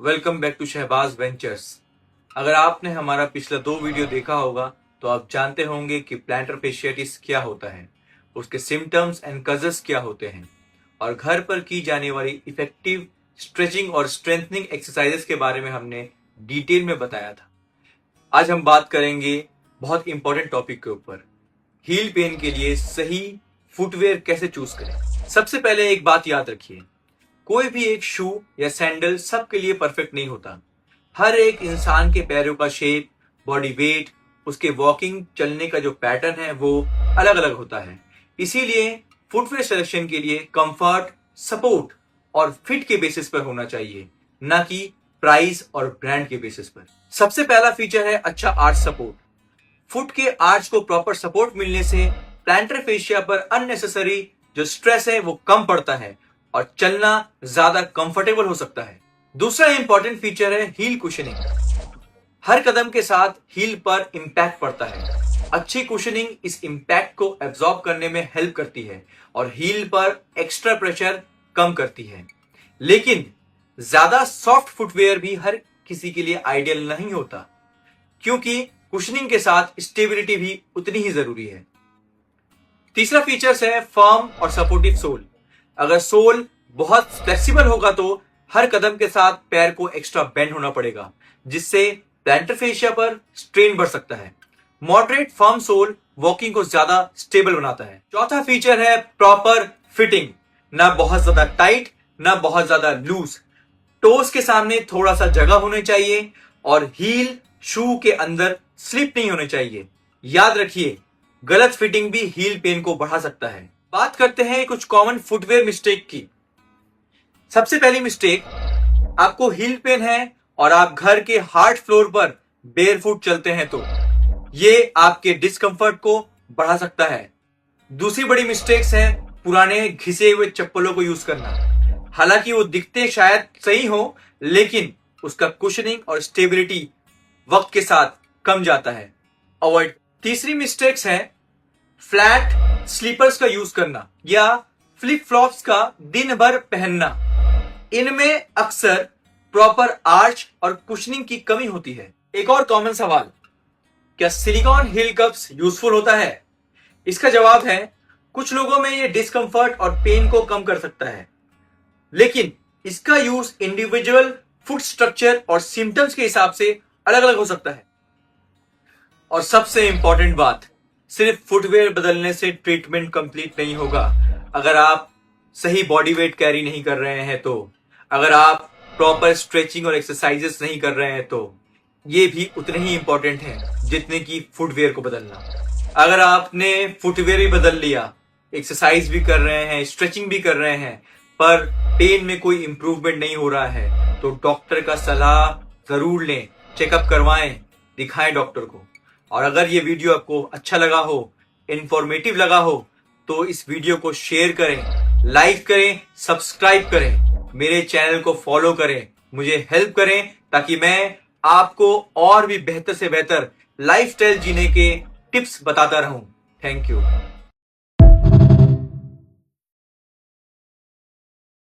Welcome back to Shahbaz ventures. अगर आपने हमारा पिछला 2 वीडियो देखा होगा तो आप जानते होंगे कि प्लैंटर फेशियाटिस क्या होता है, उसके सिम्टम्स एंड कजेस क्या होते हैं और घर पर की जाने वाली इफेक्टिव स्ट्रेचिंग और स्ट्रेंथनिंग एक्सरसाइजेस के बारे में हमने डिटेल में बताया था। आज हम बात करेंगे बहुत इंपॉर्टेंट टॉपिक के ऊपर, हील पेन के लिए सही फुटवेयर कैसे चूज करें। सबसे पहले एक बात याद रखिए, कोई भी एक शू या सैंडल सबके लिए परफेक्ट नहीं होता। हर एक इंसान के पैरों का शेप, बॉडी वेट, उसके वॉकिंग चलने का जो पैटर्न है वो अलग अलग होता है। इसीलिए फुटवेयर सिलेक्शन के लिए कंफर्ट, सपोर्ट और फिट के बेसिस पर होना चाहिए, ना कि प्राइस और ब्रांड के बेसिस पर। सबसे पहला फीचर है अच्छा आर्च सपोर्ट। फुट के आर्च को प्रॉपर सपोर्ट मिलने से प्लैंटर फेशिया पर अननेसेसरी जो स्ट्रेस है वो कम पड़ता है और चलना ज्यादा कंफर्टेबल हो सकता है। दूसरा इंपॉर्टेंट फीचर है हील कुशनिंग। हर कदम के साथ हील पर इंपैक्ट पड़ता है। अच्छी कुशनिंग इस इंपैक्ट को एब्जॉर्ब करने में हेल्प करती है और हील पर एक्स्ट्रा प्रेशर कम करती है। लेकिन ज्यादा सॉफ्ट फुटवेयर भी हर किसी के लिए आइडियल नहीं होता, क्योंकि कुशनिंग के साथ स्टेबिलिटी भी उतनी ही जरूरी है। तीसरा फीचर्स है फर्म और सपोर्टिव सोल। अगर सोल बहुत फ्लेक्सिबल होगा तो हर कदम के साथ पैर को एक्स्ट्रा बेंड होना पड़ेगा, जिससे प्लैंटर फेशिया पर स्ट्रेन बढ़ सकता है। मॉडरेट फर्म सोल वॉकिंग को ज्यादा स्टेबल बनाता है। चौथा फीचर है प्रॉपर फिटिंग, ना बहुत ज्यादा टाइट ना बहुत ज्यादा लूज। टोस के सामने थोड़ा सा जगह होनी चाहिए और हील शू के अंदर स्लिप नहीं होने चाहिए। याद रखिए, गलत फिटिंग भी हील पेन को बढ़ा सकता है। बात करते हैं कुछ कॉमन फुटवेयर मिस्टेक की। सबसे पहली मिस्टेक, आपको हील पेन है और आप घर के हार्ड फ्लोर पर बेयरफुट चलते हैं तो ये आपके डिस्कंफर्ट को बढ़ा सकता है। दूसरी बड़ी मिस्टेक्स है पुराने घिसे हुए चप्पलों को यूज करना। हालांकि वो दिखते शायद सही हो, लेकिन उसका कुशनिंग और स्टेबिलिटी वक्त के साथ कम जाता है, अवॉइड। तीसरी मिस्टेक्स है फ्लैट स्लीपर्स का यूज करना या फ्लिप फ्लॉप्स का दिन भर पहनना। इनमें अक्सर प्रॉपर आर्च और कुशनिंग की कमी होती है। एक और कॉमन सवाल, क्या सिलिकॉन हील कप्स यूजफुल होता है? इसका जवाब है, कुछ लोगों में यह डिस्कंफर्ट और पेन को कम कर सकता है, लेकिन इसका यूज इंडिविजुअल फुट स्ट्रक्चर और सिम्टम्स के हिसाब से अलग अलग हो सकता है। और सबसे इंपॉर्टेंट बात, सिर्फ फुटवेयर बदलने से ट्रीटमेंट कंप्लीट नहीं होगा। अगर आप सही बॉडी वेट कैरी नहीं कर रहे हैं तो, अगर आप प्रॉपर स्ट्रेचिंग और एक्सरसाइजेस नहीं कर रहे हैं तो ये भी उतने ही इंपॉर्टेंट है जितने की फुटवेयर को बदलना। अगर आपने फुटवेयर ही बदल लिया, एक्सरसाइज भी कर रहे हैं, स्ट्रेचिंग भी कर रहे हैं, पर पेन में कोई इंप्रूवमेंट नहीं हो रहा है, तो डॉक्टर का सलाह जरूर लें, चेकअप करवाएं, दिखाएं डॉक्टर को। और अगर ये वीडियो आपको अच्छा लगा हो, इंफॉर्मेटिव लगा हो, तो इस वीडियो को शेयर करें, लाइक करें, सब्सक्राइब करें, मेरे चैनल को फॉलो करें, मुझे हेल्प करें ताकि मैं आपको और भी बेहतर से बेहतर लाइफस्टाइल जीने के टिप्स बताता रहूं। Thank you.